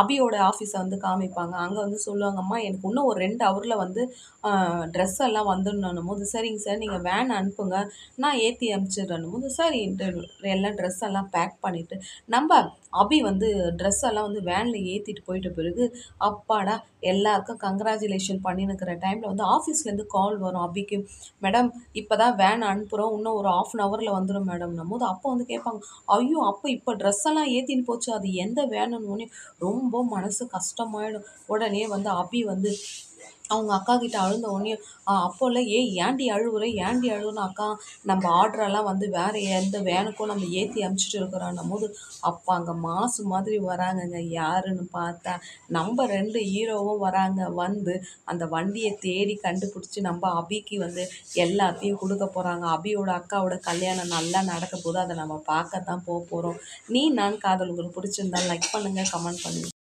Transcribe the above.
அபியோட ஆஃபீஸை வந்து காமிப்பாங்க. அங்கே வந்து சொல்லுவாங்க, அம்மா எனக்கு இன்னும் ஒரு 2 ஹவரில் வந்து ட்ரெஸ் எல்லாம் வந்துடணும் போது, சரிங்க சார் நீங்கள் வேன் அனுப்புங்க நான் ஏற்றி அனுப்பிச்சிடுறேன்னும் போது, சரின்ட்டு எல்லாம் ட்ரெஸ் எல்லாம் பேக் பண்ணிவிட்டு நம்ம அபி வந்து ட்ரெஸ் எல்லாம் வந்து வேனில் ஏற்றிட்டு போயிட்ட பிறகு, அப்பாடா எல்லாருக்கும் கங்க்ராச்சுலேஷன் பண்ணின்னுக்கிற டைமில் வந்து ஆஃபீஸ்லேருந்து கால் வரும் அபிக்கு. மேடம் இப்போ தான் வேன் அனுப்புகிறோம், இன்னும் ஒரு 1/2 ஹவரில் வந்துடும் மேடம்னும் போது, அப்போ வந்து கேட்பாங்க, ஐயோ அப்போ இப்போ ட்ரெஸ் எல்லாம் ஏற்றின்னு போச்சு, அது எந்த வேனுன்னு ரொம்ப மனசு கஷ்டமாயிடும். உடனே வந்து அபி வந்து அவங்க அக்கா கிட்ட அழுந்த உடனே அப்போல்லாம் ஏன்டி அழுவுற ஏன்டி அழுவுறன்னு, அக்கா நம்ம ஆர்டரெல்லாம் வந்து வேறு எந்த வேனுக்கும் நம்ம ஏற்றி அனுப்பிச்சிட்டு இருக்கிறோன்னும் போது, அப்போ அங்கே மாசு மாதிரி வராங்கங்க. யாருன்னு பார்த்தா நம்ம 2 ஹீரோவும் வராங்க. வந்து அந்த வண்டியை தேடி கண்டுபிடிச்சி நம்ம அபிக்கு வந்து எல்லாத்தையும் கொடுக்க போகிறாங்க. அபியோட அக்காவோட கல்யாணம் நல்லா நடக்க போது, அதை நம்ம பார்க்க தான் போகிறோம். நீ நான் காதல் உங்களுக்கு பிடிச்சிருந்தா லைக் பண்ணுங்கள், கமெண்ட் பண்ணுங்கள்.